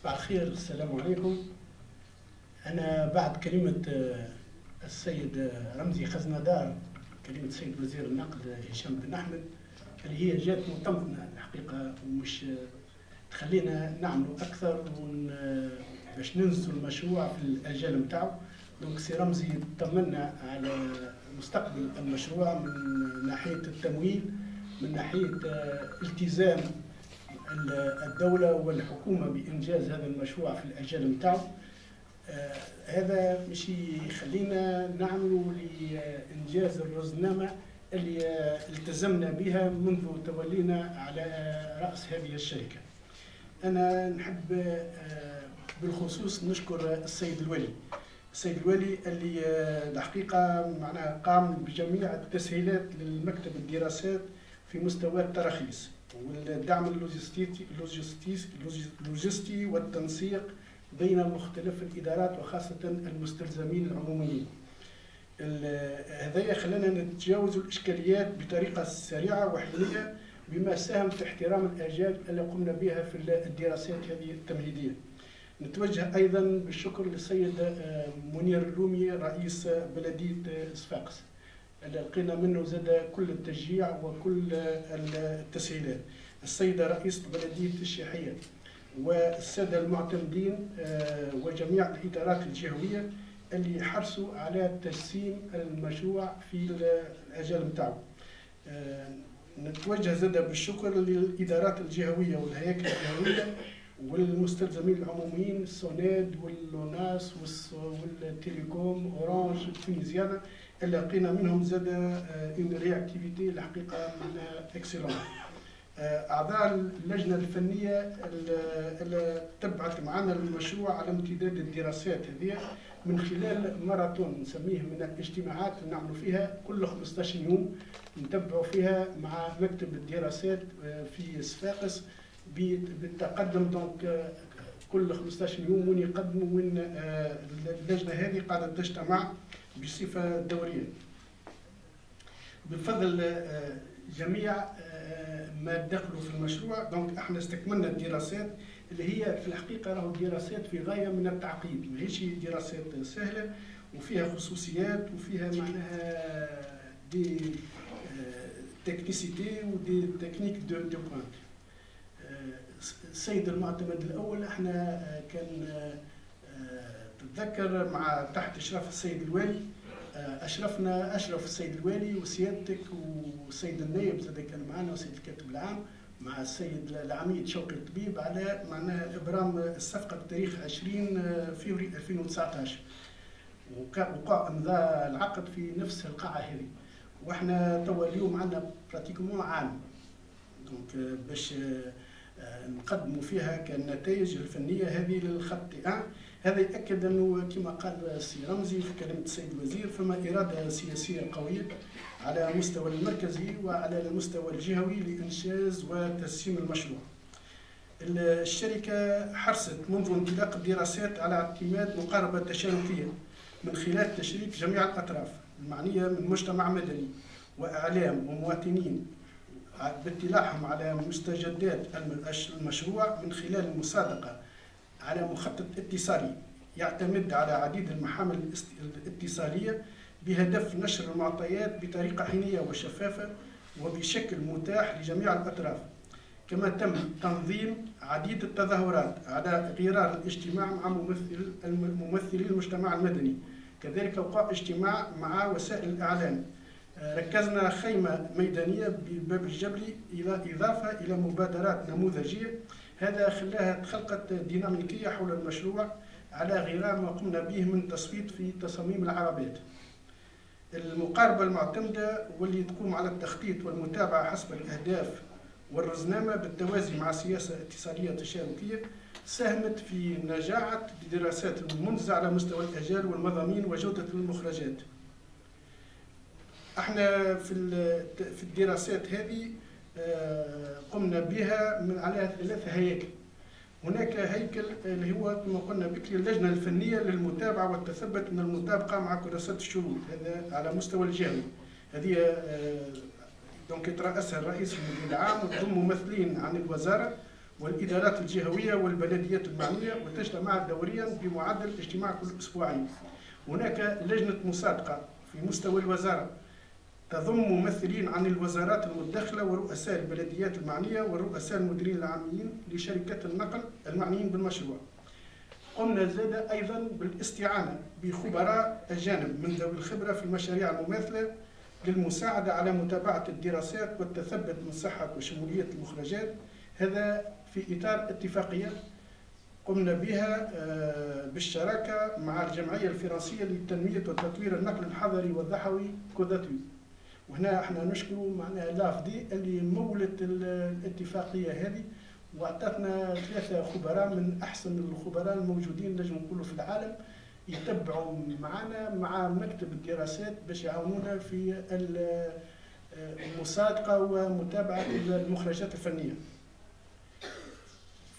صباح الخير، السلام عليكم. أنا بعد كلمة السيد رمزي خزندار، كلمة السيد وزير النقل هشام بن أحمد، اللي هي جات مطمئنة الحقيقة ومش تخلينا نعملوا أكثر باش ننزلوا المشروع في الأجال نتاعو. دونك سي رمزي طمنا على مستقبل المشروع من ناحية التمويل، من ناحية التزام الدولة والحكومة بإنجاز هذا المشروع في الأجال نتاعو. هذا مش يخلينا نعملوا لإنجاز الرزنامة اللي التزمنا بها منذ تولينا على رأس هذه الشركة. أنا نحب بالخصوص نشكر السيد الولي. السيد الولي اللي الحقيقة معناها قام بجميع التسهيلات للمكتب الدراسات في مستوى التراخيص والدعم اللوجستي والتنسيق بين مختلف الإدارات وخاصة المستلزمين العموميين. هذا خلانا نتجاوز الإشكاليات بطريقة سريعة وحيوية بما ساهم في احترام الآجال اللي قمنا بها في الدراسات هذه التمهيدية. نتوجه أيضا بالشكر للسيد منير الرومي رئيس بلدية صفاقس اللي لقينا منه زاد كل التشجيع وكل التسهيلات. السيدة رئيس بلدية الشيحية والسادة المعتمدين وجميع الإدارات الجهوية اللي حرصوا على تجسيم المشروع في الأجال نتاعو. نتوجه زاد بالشكر للإدارات الجهوية والهياكل الجهوية والمستلزمين العموميين السوناد واللوناس والتليكوم اورانج تونيزيانا اللي لقينا منهم زاد اون رياكتيفيتي الحقيقه من اكسلون. اعضاء اللجنه الفنيه اللي تبعت معنا المشروع على امتداد الدراسات هذه من خلال ماراثون نسميه من الاجتماعات اللي نعملوا فيها كل 15 يوم نتبعوا فيها مع مكتب الدراسات في صفاقس بالتقدم. دونك كل 15 يوم وين يقدموا وين اللجنه هذه قاعده تجتمع بصفه دوريه. بفضل جميع ما دخلوا في المشروع دونك احنا استكملنا الدراسات اللي هي في الحقيقه راهو دراسات في غايه من التعقيد، ماهيش دراسات سهله وفيها خصوصيات وفيها معناها دي تكنيسيتي ودي تكنيك دو بوينت. السيد المعتمد الاول احنا كان تتذكر مع تحت اشراف السيد الوالي اشرف السيد الوالي وسيادتك والسيد النائب زاد كان معنا والسيد الكاتب العام مع السيد العميد شوقي الطبيب على معناها ابرام الصفقه بتاريخ 20 فبراير 2019 وقع امضاء العقد في نفس القاعه هذه. واحنا توا اليوم عندنا براتيكومون عام دونك باش نقدموا فيها كالنتائج الفنيه هذه للخط 1. هذا يأكد انه كما قال السي رمزي في كلمه السيد الوزير فما اراده سياسيه قويه على المستوى المركزي وعلى المستوى الجهوي لانجاز وتسيير المشروع. الشركه حرصت منذ انطلاق الدراسات على اعتماد مقاربه تشاركيه من خلال تشريك جميع الاطراف المعنيه من مجتمع مدني واعلام ومواطنين باطلاعهم على مستجدات المشروع من خلال المصادقه على مخطط اتصالي يعتمد على عديد المحامل الاتصاليه بهدف نشر المعطيات بطريقه حينيه وشفافه وبشكل متاح لجميع الاطراف. كما تم تنظيم عديد التظاهرات على غرار الاجتماع مع ممثلي المجتمع المدني، كذلك وقع اجتماع مع وسائل الاعلام. ركزنا خيمه ميدانيه بباب الجبلي اضافه الى مبادرات نموذجيه. هذا خلاها تخلقت ديناميكيه حول المشروع على غرار ما قمنا به من تصويت في تصاميم العربات. المقاربه المعتمده واللي تقوم على التخطيط والمتابعه حسب الاهداف والرزنامه بالتوازي مع سياسه اتصاليه تشاركيه ساهمت في نجاعه الدراسات المنجزه على مستوى الاجال والمضامين وجوده المخرجات. احنا في الدراسات هذه قمنا بها من على 3 هياكل. هناك هيكل اللي هو كما قلنا بكري اللجنه الفنيه للمتابعه والتثبت من المطابقه مع كراسات الشروط، هذا على مستوى الجهوي. هذه دونك يترأسها الرئيس المدير العام وتضم ممثلين عن الوزاره والإدارات الجهوية والبلديات المعنية، وتجتمع دوريا بمعدل اجتماع كل أسبوعين. هناك لجنة مصادقة في مستوى الوزارة تضم ممثلين عن الوزارات المدخلة ورؤساء البلديات المعنية ورؤساء المديرين العامين لشركات النقل المعنيين بالمشروع. قمنا زاد أيضا بالاستعانة بخبراء أجانب من ذوي الخبرة في المشاريع المماثلة للمساعدة على متابعة الدراسات والتثبت من صحة وشمولية المخرجات، هذا في إطار اتفاقية قمنا بها بالشراكة مع الجمعية الفرنسية لتنمية وتطوير النقل الحضري والضحوي كوداتيو. وهنا احنا نشكر معناها لافدي اللي مولت الاتفاقية هذه واعطتنا 3 خبراء من احسن الخبراء الموجودين نجم نقولوا في العالم يتبعوا معنا مع مكتب الدراسات باش يعاونونا في المصادقة ومتابعة المخرجات الفنية.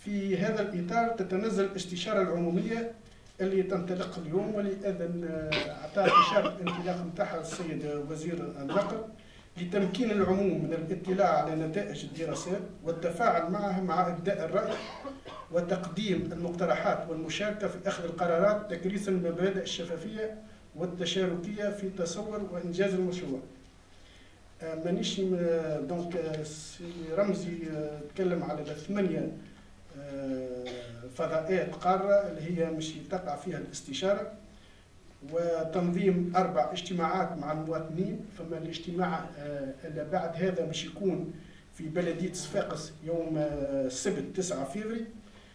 في هذا الإطار تتنزل الاستشارة العمومية اللي تنطلق اليوم، واللي أذن أعطاها إشارة الانطلاق نتاعها السيد وزير النقل لتمكين العموم من الاطلاع على نتائج الدراسات والتفاعل معها مع إبداء الرأي وتقديم المقترحات والمشاركة في أخذ القرارات تكريسا مبادئ الشفافية والتشاركية في تصور وإنجاز المشروع. مانيش دونك رمزي تكلم على 8 فضاءات قارة اللي هي مش تقع فيها الاستشارة، وتنظيم 4 اجتماعات مع المواطنين. فما الاجتماع اللي بعد هذا مش يكون في بلدية صفاقس يوم السبت 9 فبراير،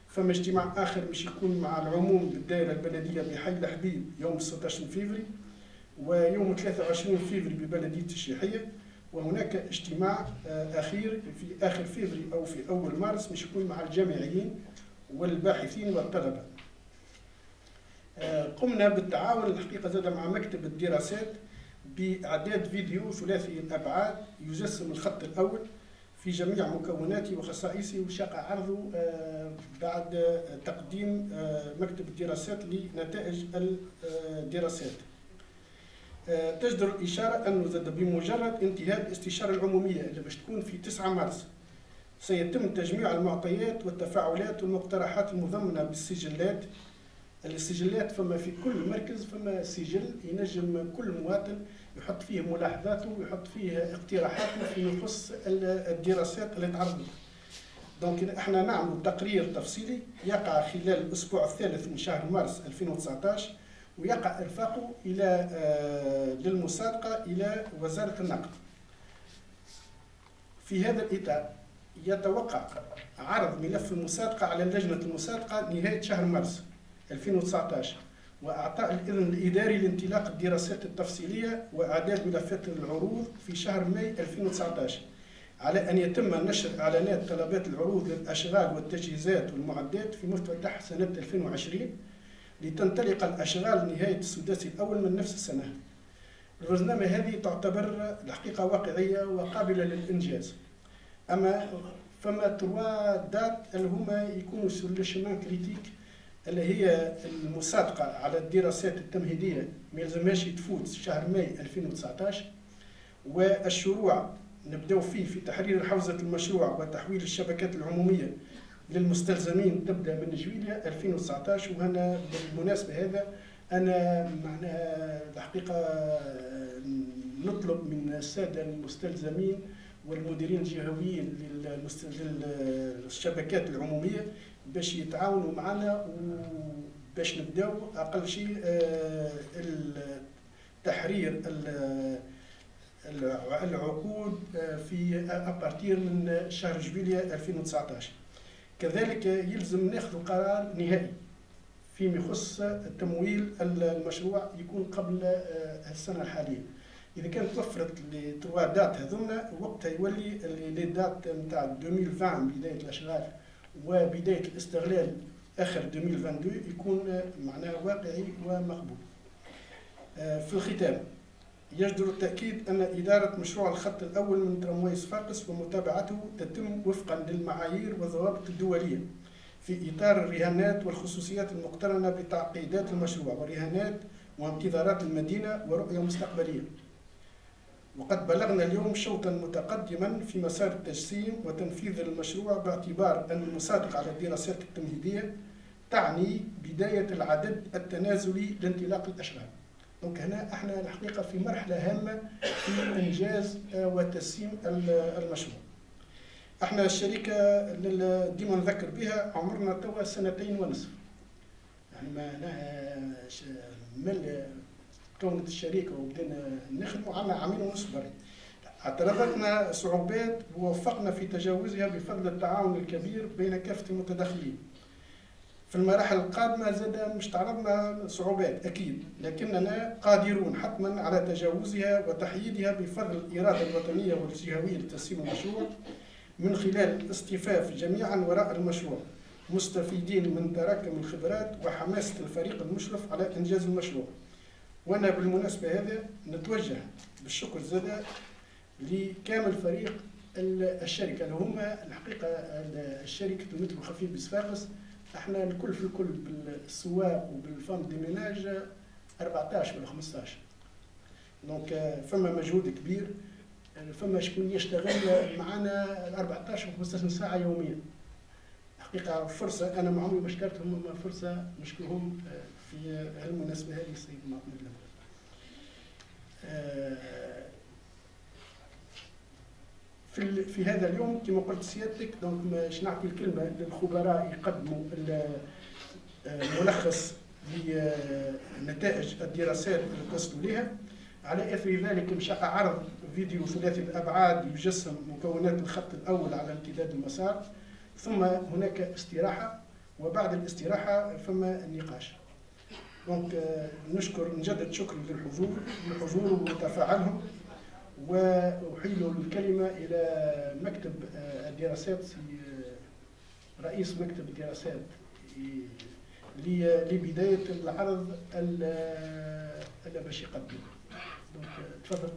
فما اجتماع آخر مش يكون مع العموم بالدائرة البلدية بحي الحبيب يوم 16 فبراير، ويوم 23 فبراير ببلدية الشيحية، وهناك اجتماع أخير في آخر فبراير أو في أول مارس مش يكون مع الجامعيين والباحثين والطلبة. قمنا بالتعاون الحقيقة زاد مع مكتب الدراسات بإعداد فيديو ثلاثي الأبعاد يجسم الخط الأول في جميع مكوناته وخصائصه وشاق عرضه بعد تقديم مكتب الدراسات لنتائج الدراسات. تجدر الإشارة أنه زاد بمجرد انتهاء الاستشارة العمومية اللي باش تكون في 9 مارس سيتم تجميع المعطيات والتفاعلات والمقترحات المضمنة بالسجلات. السجلات فما في كل مركز فما سجل ينجم كل مواطن يحط فيه ملاحظاته ويحط فيه اقتراحاته في يخص الدراسات اللي تعرض. دونك احنا نعمل تقرير تفصيلي يقع خلال الأسبوع الثالث من شهر مارس 2019 ويقع إرفاقه إلى للمسابقة إلى وزارة النقل. في هذا الإطار يتوقع عرض ملف المسابقة على لجنة المسابقة نهاية شهر مارس 2019 وإعطاء الإذن الإداري لانطلاق الدراسات التفصيلية وإعداد ملفات العروض في شهر ماي 2019، على أن يتم نشر إعلانات طلبات العروض للأشغال والتجهيزات والمعدات في مفتتح سنة 2020 لتنطلق الأشغال نهاية السداسي الأول من نفس السنة. الرزنامة هذه تعتبر الحقيقة واقعية وقابلة للإنجاز. أما فما 3 دات اللي هما يكونوا سور لو شيمان كريتيك اللي هي المسابقة على الدراسات التمهيدية ما يلزمهاش تفوت شهر ماي 2019، والشروع نبداو فيه في تحرير حوزة المشروع وتحويل الشبكات العمومية للمستلزمين تبدأ من جويلية 2019. وهنا بالمناسبة هذا أنا معناها الحقيقة نطلب من السادة المستلزمين والمديرين الجهويين للشبكات العمومية باش يتعاونوا معنا وباش نبداو أقل شيء تحرير العقود في أبارتير من شهر جويلية 2019. كذلك يلزم ناخذ قرار نهائي فيما يخص تمويل المشروع يكون قبل السنة الحالية. إذا كانت توفرت لي 3 دات هذوما وقتها يولي لي دات نتاع 2020 بداية الأشغال وبداية الاستغلال آخر 2022 يكون معناه واقعي ومقبول. في الختام يجدر التأكيد أن إدارة مشروع الخط الأول من ترامواي صفاقس ومتابعته تتم وفقا للمعايير والضوابط الدولية في إطار الرهانات والخصوصيات المقترنة بتعقيدات المشروع ورهانات وانتظارات المدينة ورؤية مستقبلية. وقد بلغنا اليوم شوطا متقدما في مسار التجسيم وتنفيذ المشروع، باعتبار أن المصادقة على الدراسات التمهيدية تعني بداية العدد التنازلي لانطلاق الأشغال. دونك هنا احنا الحقيقة في مرحلة هامة في إنجاز وتسييم المشروع. احنا الشركة اللي ديما نذكر بها عمرنا توا 2.5 سنين. يعني ما كونت الشركة وبدينا نخدموا عندنا 1.5 عام بري. اعترضتنا صعوبات ووفقنا في تجاوزها بفضل التعاون الكبير بين كافة المتداخلين. في المراحل القادمة زاد مش تعرضنا صعوبات أكيد، لكننا قادرون حتما على تجاوزها وتحييدها بفضل الإرادة الوطنية والجهوية لتسيير المشروع، من خلال الاصطفاف جميعا وراء المشروع، مستفيدين من تراكم الخبرات وحماسة الفريق المشرف على إنجاز المشروع. وأنا بالمناسبة هذا نتوجه بالشكر زاد لكامل فريق الشركة اللي هما الحقيقة الشركة المترو الخفيف بصفاقس. احنا الكل في الكل بالسواق وبالفام دي ميناج 14 ولا 15. دونك فما مجهود كبير، فما شكون يشتغل معنا 14 و 15 ساعة يوميا. حقيقة فرصة أنا ما عمري ما شكرتهم، فرصة نشكرهم في المناسبة هذه السيد محمد لبوي. في هذا اليوم كما قلت سيادتك، دونك باش نعطي الكلمة للخبراء يقدموا الملخص لنتائج الدراسات اللي وصلوا لها. على اثر ذلك مش عرض فيديو ثلاثي الابعاد يجسم مكونات الخط الاول على امتداد المسار، ثم هناك استراحه، وبعد الاستراحه فما نقاش. دونك نجدد شكري للحضور وتفاعلهم، واحيل الكلمه الى مكتب الدراسات، رئيس مكتب الدراسات لبدايه العرض اللي باش يقدم. دونك تفضل.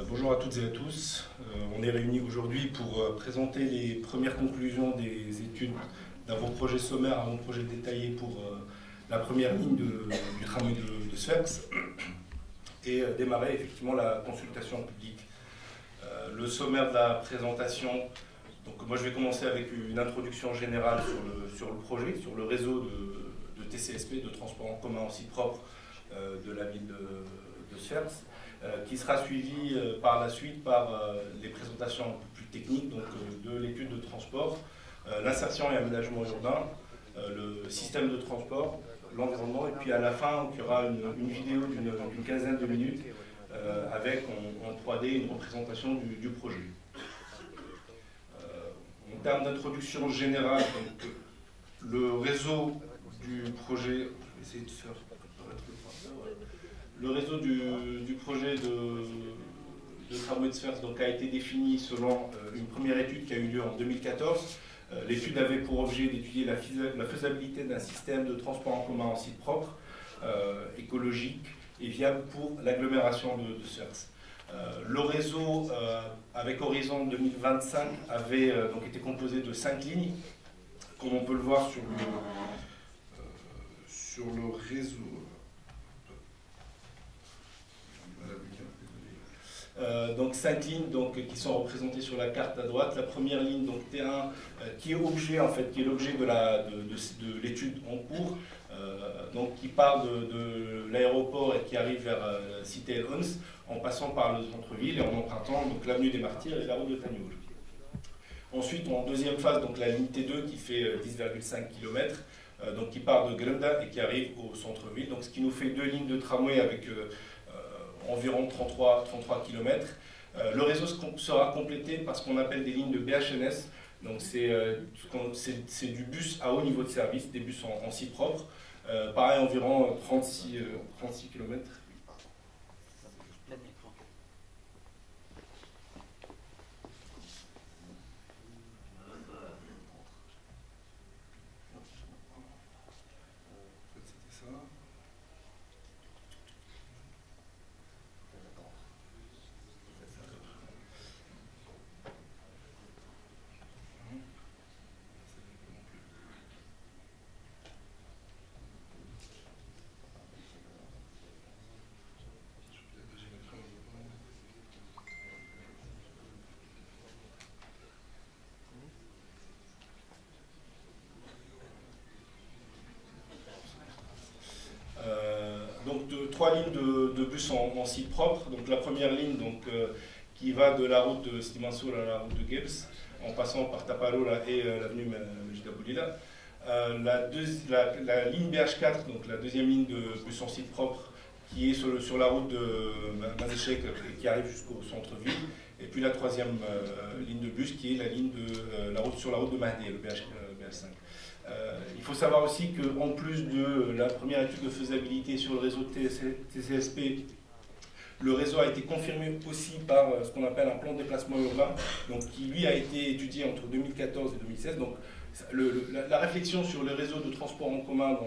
Bonjour à toutes et à tous. On est réunis aujourd'hui pour présenter les premières conclusions des études d'avant-projet sommaire, avant-projet détaillé pour la première ligne du tramway de Sfax et démarrer effectivement la consultation publique. Le sommaire de la présentation, donc moi je vais commencer avec une introduction générale sur le projet, sur le réseau de TCSP, de transport en commun en site propre de la ville de Sfax, qui sera suivi par la suite par les présentations un peu plus techniques, donc de l'étude de transport, l'insertion et aménagement urbain, le système de transport, l'environnement, et puis à la fin, il y aura une vidéo d'une quinzaine de minutes avec en 3D une représentation du projet. En termes d'introduction générale, donc, le réseau du projet, je vais essayer de faire apparaître le pointeur, le réseau du projet de tramway de Sfax donc a été défini selon une première étude qui a eu lieu en 2014. L'étude avait pour objet d'étudier la faisabilité d'un système de transport en commun en site propre, écologique et viable pour l'agglomération de Sfax. Le réseau, avec horizon 2025, avait donc été composé de 5 lignes, comme on peut le voir sur le réseau. Donc 5 lignes donc, qui sont représentées sur la carte à droite. La première ligne, donc T1, qui est objet en fait, qui est l'objet de l'étude en cours, donc qui part de l'aéroport et qui arrive vers Cité El Ons, en passant par le centre-ville et en empruntant l'avenue des Martyrs et la route de Tagnoul. Ensuite, en deuxième phase, donc la ligne T2 qui fait 10,5 km, donc qui part de Grenda et qui arrive au centre-ville, donc ce qui nous fait 2 lignes de tramway avec environ 33 km. Le réseau sera complété par ce qu'on appelle des lignes de BHNS, donc c'est du bus à haut niveau de service, des bus en site propre, pareil environ 36 km. Donc 3 lignes de bus en site propre. Donc la première ligne qui va de la route de Sidi Mansour à la route de Gebs, en passant par Taparola et l'avenue Majid Aboulila. La ligne BH4, donc la deuxième ligne de bus en site propre, qui est sur la route de Mazéchek et qui arrive jusqu'au centre-ville. Et puis la troisième ligne de bus qui est la ligne sur la route de Mahdi, le BH5. Il faut savoir aussi qu'en plus de la première étude de faisabilité sur le réseau TCSP, le réseau a été confirmé aussi par ce qu'on appelle un plan de déplacement urbain, donc qui lui a été étudié entre 2014 et 2016. Donc la réflexion sur le réseau de transport en commun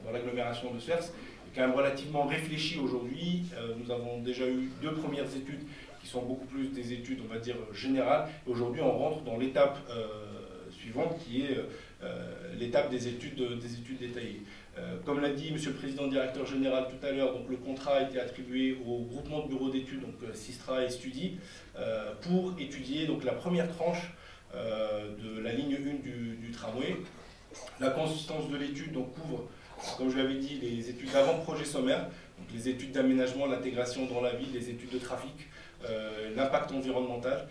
dans l'agglomération de Svers est quand même relativement réfléchie aujourd'hui. Nous avons déjà eu 2 premières études qui sont beaucoup plus des études, on va dire, générales. Aujourd'hui, on rentre dans l'étape suivante qui est l'étape des études détaillées. Comme l'a dit M. le Président Directeur Général tout à l'heure, donc le contrat a été attribué au groupement de bureaux d'études, donc Sistra et Studi, pour étudier donc, la première tranche de la ligne 1 du tramway. La consistance de l'étude couvre, comme je l'avais dit, les études d'avant-projet sommaire, donc les études d'aménagement, l'intégration dans la ville, les études de trafic, l'impact environnemental.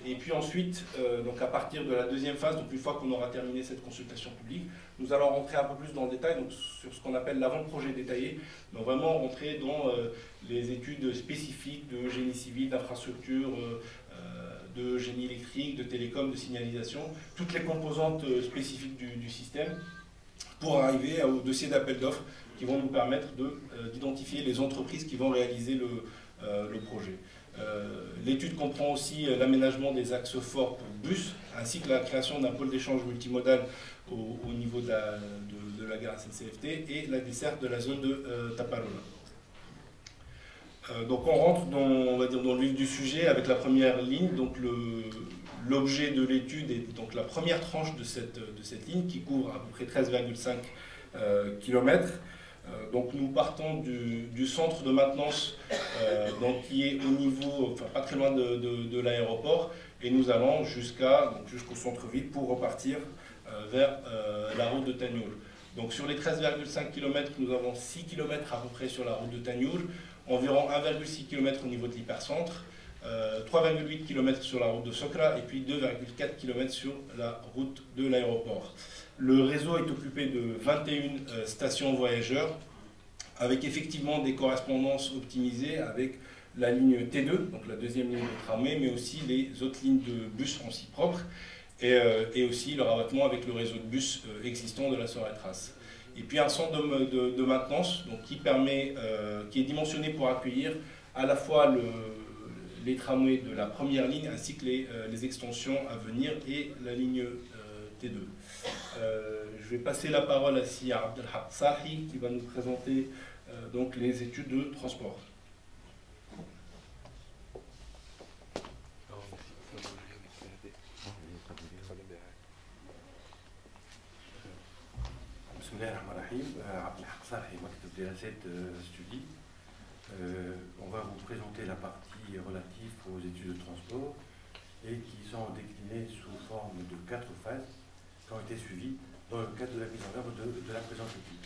Et puis ensuite, donc à partir de la deuxième phase, donc une fois qu'on aura terminé cette consultation publique, nous allons rentrer un peu plus dans le détail donc sur ce qu'on appelle l'avant-projet détaillé, donc vraiment rentrer dans les études spécifiques de génie civil, d'infrastructure, de génie électrique, de télécom, de signalisation, toutes les composantes spécifiques du système, pour arriver au dossier d'appel d'offres qui vont nous permettre d'identifier les entreprises qui vont réaliser le projet. L'étude comprend aussi l'aménagement des axes forts pour bus, ainsi que la création d'un pôle d'échange multimodal au niveau de la gare SNCFT et la desserte de la zone de Taparola. Donc on rentre on va dire, dans le vif du sujet avec la première ligne. Donc l'objet de l'étude est donc la première tranche de cette ligne qui couvre à peu près 13,5 km. Donc nous partons du centre de maintenance donc, qui est au niveau, enfin pas très loin de l'aéroport, et nous allons jusqu'au centre-ville pour repartir vers la route de Tagnoul. Donc sur les 13,5 km, nous avons 6 km à peu près sur la route de Tagnoul, environ 1,6 km au niveau de l'hypercentre, 3,8 km sur la route de Sokra et puis 2,4 km sur la route de l'aéroport. Le réseau est occupé de 21 stations voyageurs, avec effectivement des correspondances optimisées avec la ligne T2, donc la deuxième ligne de tramway, mais aussi les autres lignes de bus en site propre, et aussi le rabattement avec le réseau de bus existant de la Soretras. Et puis un centre de maintenance donc, qui est dimensionné pour accueillir à la fois les tramways de la première ligne ainsi que les extensions à venir et la ligne T2. Je vais passer la parole à Sia Abdelhak Sahi qui va nous présenter donc les études de transport. بسم الله الرحمن الرحيم. عبد الحق صاحي مكتب دراسات ستودي. On va vous présenter la partie relative aux études de transport et qui sont déclinées sous forme de 4 phases qui ont été suivies dans le cadre de la mise en œuvre de la présente étude.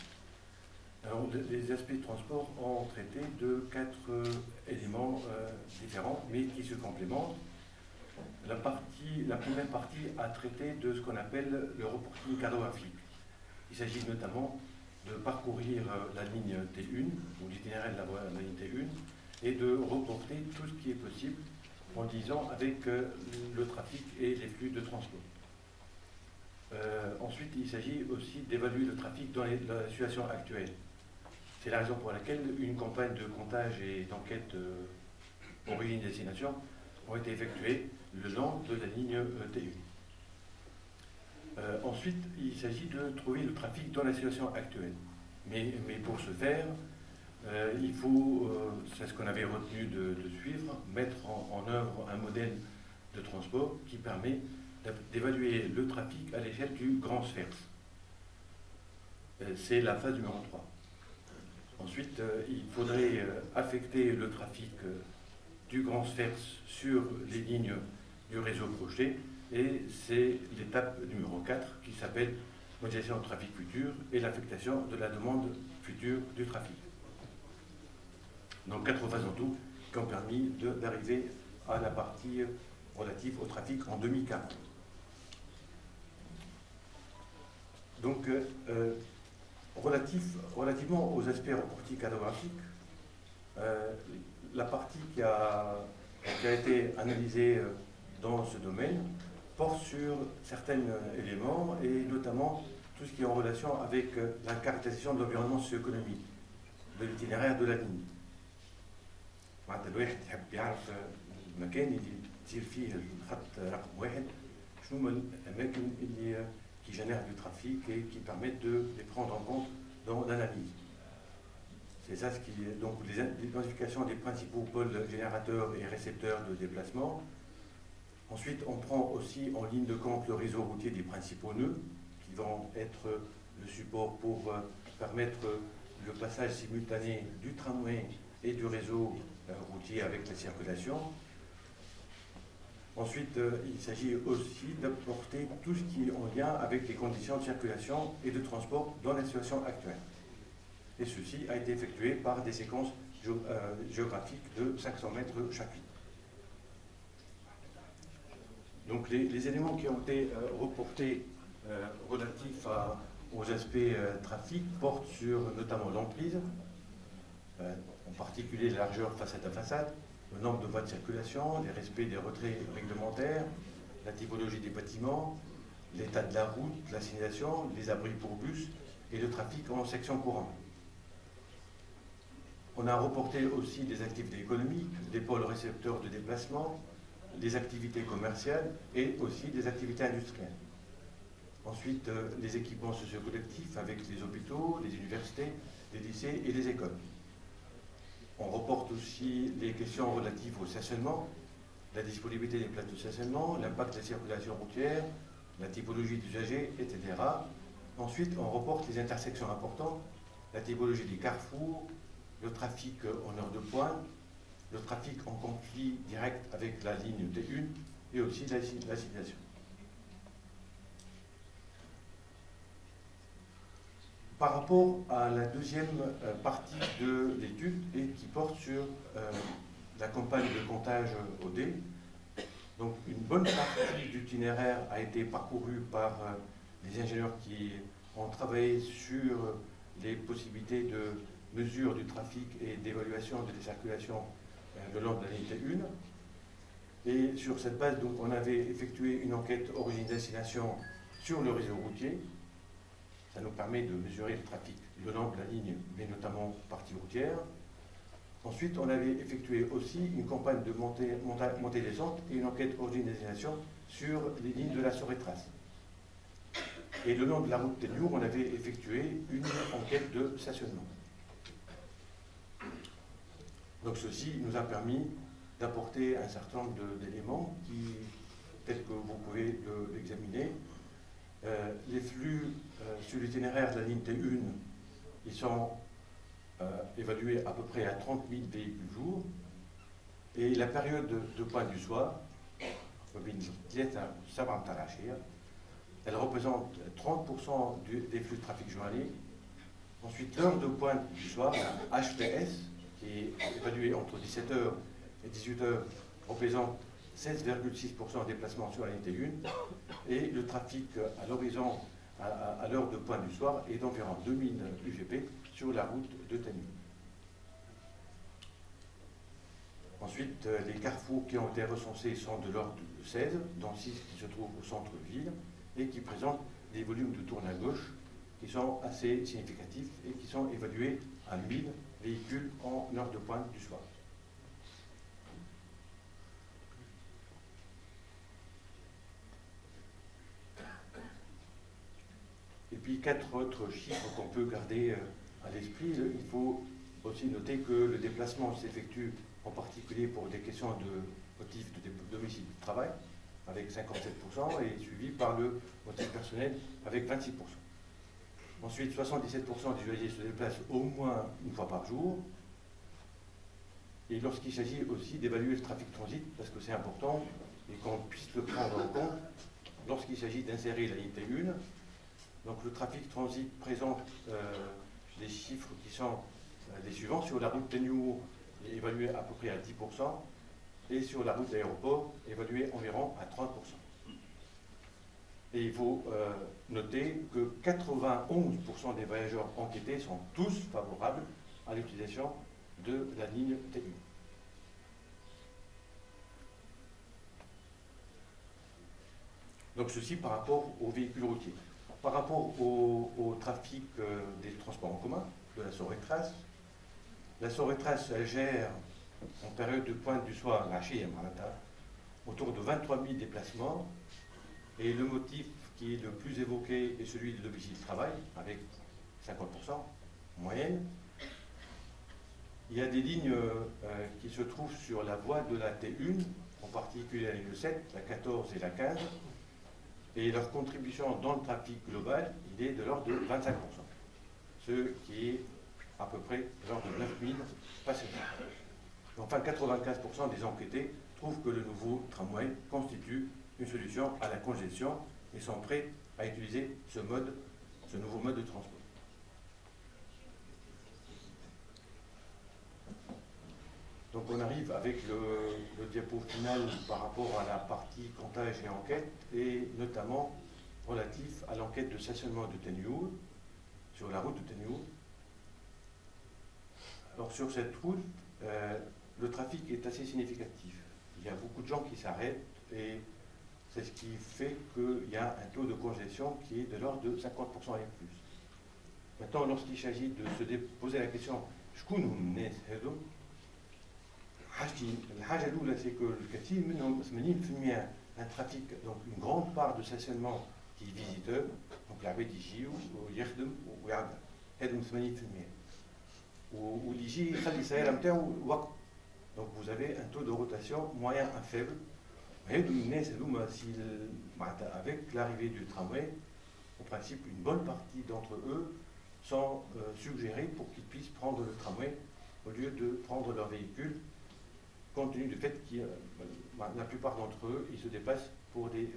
Alors, les aspects de transport ont traité de 4 éléments différents, mais qui se complémentent. La première partie a traité de ce qu'on appelle le reporting cartographique. Il s'agit notamment de parcourir la ligne T1, ou l'itinéraire de la ligne T1, et de reporter tout ce qui est possible en disant avec le trafic et les flux de transport. Ensuite, il s'agit aussi d'évaluer le trafic dans la situation actuelle. C'est la raison pour laquelle une campagne de comptage et d'enquête origine-destination ont été effectuées le long de la ligne T1. Ensuite, il s'agit de trouver le trafic dans la situation actuelle. Mais pour ce faire, il faut, c'est ce qu'on avait retenu de suivre, mettre en œuvre un modèle de transport qui permet d'évaluer le trafic à l'échelle du grand sphère. C'est la phase numéro 3. Ensuite, il faudrait affecter le trafic du grand sphère sur les lignes du réseau projeté, et c'est l'étape numéro 4 qui s'appelle modélisation de trafic futur et l'affectation de la demande future du trafic. Donc 4 phases en tout qui ont permis d'arriver à la partie relative au trafic en 2040. Donc, relativement aux aspects reporting cartographiques, la partie qui a été analysée dans ce domaine porte sur certains éléments, et notamment tout ce qui est en relation avec la caractérisation de l'environnement socio-économique, de l'itinéraire de la ligne. الواحد يحب يعرف المكان اللي تصير فيه الخط رقم 1 شنو هما الاماكن اللي qui génèrent du trafic et qui permettent de les prendre en compte dans l'analyse. C'est ça ce qui est donc l'identification des principaux pôles générateurs et récepteurs de déplacement. Ensuite, on prend aussi en ligne de compte le réseau routier des principaux nœuds qui vont être le support pour permettre le passage simultané du tramway et du réseau routier avec la circulation. Ensuite, il s'agit aussi d'apporter tout ce qui est en lien avec les conditions de circulation et de transport dans la situation actuelle. Et ceci a été effectué par des séquences géographiques de 500 mètres chacune. Donc les éléments qui ont été reportés relatifs aux aspects trafic portent sur notamment l'emprise, en particulier la largeur façade à façade, le nombre de voies de circulation, les respects des retraits réglementaires, la typologie des bâtiments, l'état de la route, la signalisation, les abris pour bus et le trafic en section courante. On a reporté aussi des activités économiques, des pôles récepteurs de déplacement, des activités commerciales et aussi des activités industrielles. Ensuite, les équipements socio-collectifs avec les hôpitaux, les universités, les lycées et les écoles. On reporte aussi les questions relatives au stationnement, la disponibilité des places de stationnement, l'impact de la circulation routière, la typologie d'usagers, etc. Ensuite, on reporte les intersections importantes, la typologie des carrefours, le trafic en heure de pointe, le trafic en conflit direct avec la ligne T1 et aussi la signalisation. Par rapport à la deuxième partie de l'étude et qui porte sur la campagne de comptage OD, donc une bonne partie de l'itinéraire a été parcourue par les ingénieurs qui ont travaillé sur les possibilités de mesure du trafic et d'évaluation de la circulation le long de la ligne T1. Et sur cette base, donc, on avait effectué une enquête origine-destination sur le réseau routier. Ça nous permet de mesurer le trafic le long de la ligne, mais notamment partie routière. Ensuite, on avait effectué aussi une campagne de montée-descente et une enquête origine-destination sur les lignes de la Soré-Trace. Et le long de la route Téniour, on avait effectué une enquête de stationnement. Donc ceci nous a permis d'apporter un certain nombre d'éléments tels que vous pouvez l'examiner. Les flux sur l'itinéraire de la ligne T1, ils sont évaluée à peu près à 30 000 véhicules jour. Et la période de pointe du soir, elle représente 30% des flux de trafic journalier. Ensuite, l'heure de pointe du soir, la HPS, qui est évaluée entre 17h et 18h, représente 16,6% des déplacements sur la unité 1. Et le trafic à l'horizon, à l'heure de pointe du soir, est d'environ 2000 UGP sur la route de Tenu. Ensuite, les carrefours qui ont été recensés sont de l'ordre de 16, dont 6 qui se trouvent au centre-ville et qui présentent des volumes de tourne à gauche qui sont assez significatifs et qui sont évalués à 1000 véhicules en heure de pointe du soir. Et puis 4 autres chiffres qu'on peut garder à l'esprit. Il faut aussi noter que le déplacement s'effectue en particulier pour des questions de motifs de domicile du travail, avec 57%, et suivi par le motif personnel, avec 26%. Ensuite, 77% des usagers se déplacent au moins une fois par jour. Et lorsqu'il s'agit aussi d'évaluer le trafic transit, parce que c'est important, et qu'on puisse le prendre en compte, lorsqu'il s'agit d'insérer la unité 1, donc le trafic transit présente des chiffres qui sont les suivants. Sur la route Tenu, évalué à peu près à 10%, et sur la route d'aéroport, évalué environ à 30%. Et il faut noter que 91% des voyageurs enquêtés sont tous favorables à l'utilisation de la ligne T1. Donc ceci par rapport aux véhicules routiers. Par rapport au trafic des transports en commun, de la Sorétrace, la Sorétrace gère en période de pointe du soir, autour de 23 000 déplacements, et le motif qui est le plus évoqué est celui du domicile-travail, avec 50% en moyenne. Il y a des lignes qui se trouvent sur la voie de la T1, en particulier la ligne 7, la 14 et la 15, et leur contribution dans le trafic global, il est de l'ordre de 25%, ce qui est à peu près de l'ordre de 9 000 passagers. Enfin, 95% des enquêtés trouvent que le nouveau tramway constitue une solution à la congestion et sont prêts à utiliser ce nouveau mode de transport. Donc on arrive avec le diapo final par rapport à la partie comptage et enquête, et notamment relatif à l'enquête de stationnement de Tenu, sur la route de Tenu. Alors sur cette route, le trafic est assez significatif. Il y a beaucoup de gens qui s'arrêtent, et c'est ce qui fait qu'il y a un taux de congestion qui est de l'ordre de 50% et plus. Maintenant, lorsqu'il s'agit de se poser la question, c'est que un trafic, donc une grande part de stationnement qui est visiteur, donc la يجي ويخدم ويعدل هذا 80%. واللي يجي يخلي السيارة نتاعو وقت. Donc vous avez un taux de rotation moyen à faible. Avec l'arrivée du tramway, en principe, une bonne partie d'entre eux sont suggérés pour qu'ils puissent prendre le tramway au lieu de prendre leur véhicule, compte tenu du fait que la plupart d'entre eux, ils se déplacent pour des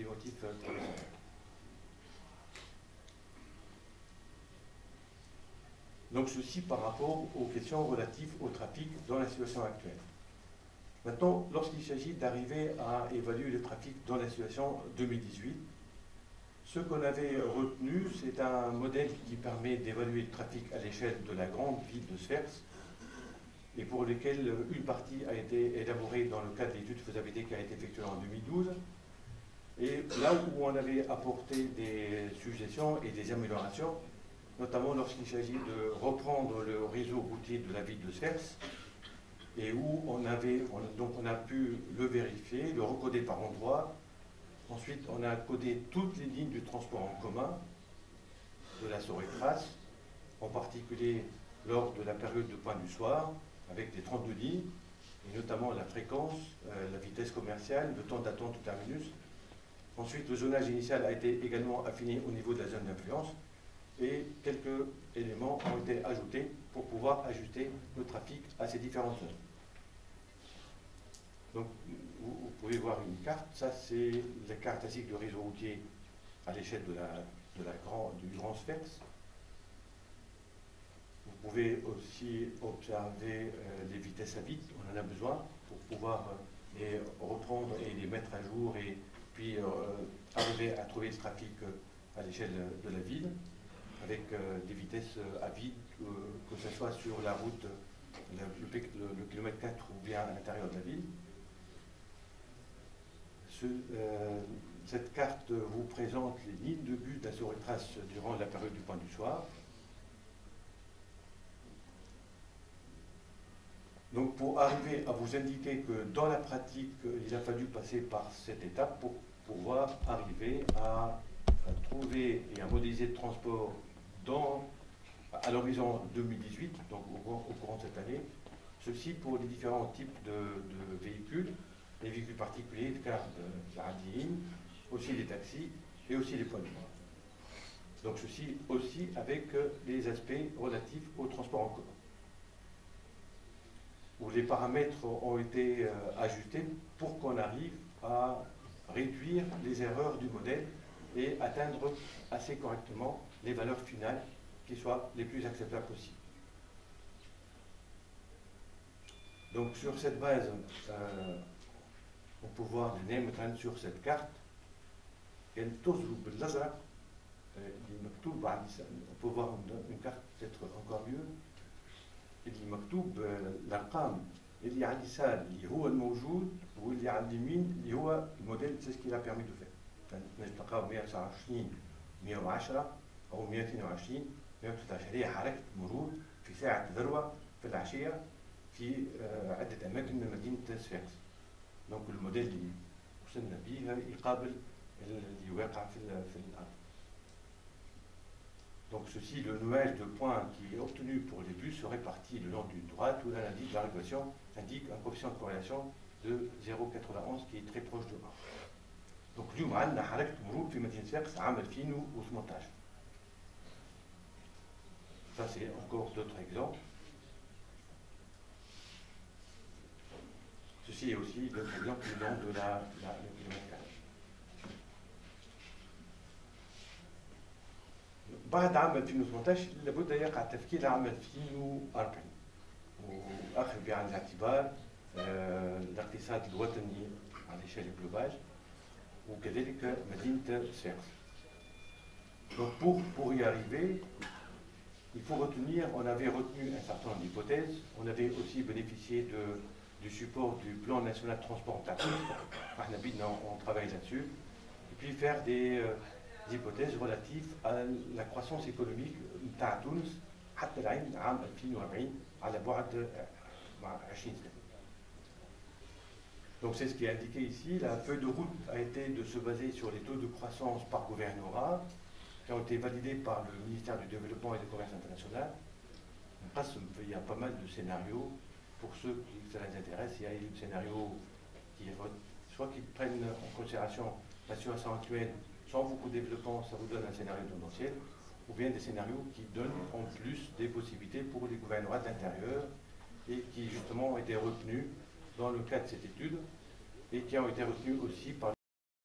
motifs professionnels. Donc ceci par rapport aux questions relatives au trafic dans la situation actuelle. Maintenant, lorsqu'il s'agit d'arriver à évaluer le trafic dans la situation 2018, ce qu'on avait retenu, c'est un modèle qui permet d'évaluer le trafic à l'échelle de la grande ville de Sfers, et pour lequel une partie a été élaborée dans le cadre de l'étude de faisabilité qui a été effectuée en 2012. Et là où on avait apporté des suggestions et des améliorations, notamment lorsqu'il s'agit de reprendre le réseau routier de la ville de Sfers, et où on a pu le vérifier, le recoder par endroit. Ensuite, on a codé toutes les lignes du transport en commun de la Sorétrace, en particulier lors de la période de pointe du soir, avec des 32 lignes, et notamment la fréquence, la vitesse commerciale, le temps d'attente au terminus. Ensuite, le zonage initial a été également affiné au niveau de la zone d'influence, et quelques éléments ont été ajoutés pour pouvoir ajuster le trafic à ces différentes zones. Donc, vous pouvez voir une carte. Ça, c'est la carte classique du réseau routier à l'échelle du Grand Sfax. Vous pouvez aussi observer les vitesses à vide. On en a besoin pour pouvoir les reprendre et les mettre à jour et puis arriver à trouver le trafic à l'échelle de la ville avec des vitesses à vide, que ce soit sur la route, le kilomètre 4 ou bien à l'intérieur de la ville. Cette carte vous présente les lignes de but d'assaut et trace durant la période du point du soir. Donc pour arriver à vous indiquer que dans la pratique, il a fallu passer par cette étape pour pouvoir arriver à trouver et à modéliser le transport à l'horizon 2018, donc au courant de cette année, ceci pour les différents types de véhicules, les véhicules particuliers, les cars radines, aussi les taxis et aussi les poids lourds. Donc ceci aussi avec les aspects relatifs au transport en commun, où les paramètres ont été ajustés pour qu'on arrive à réduire les erreurs du modèle et atteindre assez correctement les valeurs finales qui soient les plus acceptables possibles. Donc sur cette base, on peut voir les نعم sur cette carte. Elle تظهر بالأزرق اللي مكتوب بعد on peut voir une carte peut-être encore mieux اللي مكتوب الأرقام اللي على اليسار اللي هو الموجود واللي على اليمين اللي هو الموديل c'est ce qu'il a permis de faire. نلقاو 129 110 أو 122 113 هي حركة مرور في ساعة ذروة في العشية في عدة أماكن من مدينة سفاكس. دونك الموديل اللي وصلنا به يقابل اللي واقع في الأرض. Donc ceci, le nuage de points qui est obtenu pour les bus se répartit le long d'une droite où l'indice de la régulation indique un coefficient de corrélation de 0,91 qui est très proche de 1. Donc اليوم عندنا حركة مرور في مدينة سفاكس عام 2018. Ça c'est encore d'autres exemples. Ceci est aussi d'autres exemples le long de le kilomètre 4. بعد عام 2018 لابد يقع التفكير عام 2040 واخذ بعين الاعتبار الاقتصاد الوطني على l'échelle globale وكذلك مدينة سفاكس. Donc pour y arriver, il faut retenir, on avait retenu un certain nombre d'hypothèses, on avait aussi bénéficié du support du plan national de transport en taxi, on travaille là-dessus, et puis faire des hypothèses relatives à la croissance économique de Tunis حتى العين عام 2040 على بعد 20 سنة. Donc c'est ce qui est indiqué ici. La feuille de route a été de se baser sur les taux de croissance par gouvernorat qui ont été validés par le ministère du Développement et du Commerce international. Il y a pas mal de scénarios. Pour ceux qui ça les intéresse, il y a un scénario soit qui prennent en considération la situation actuelle sans beaucoup de développement, ça vous donne un scénario tendanciel, ou bien des scénarios qui donnent en plus des possibilités pour les gouvernements de l'intérieur et qui justement ont été retenus dans le cadre de cette étude et qui ont été retenus aussi par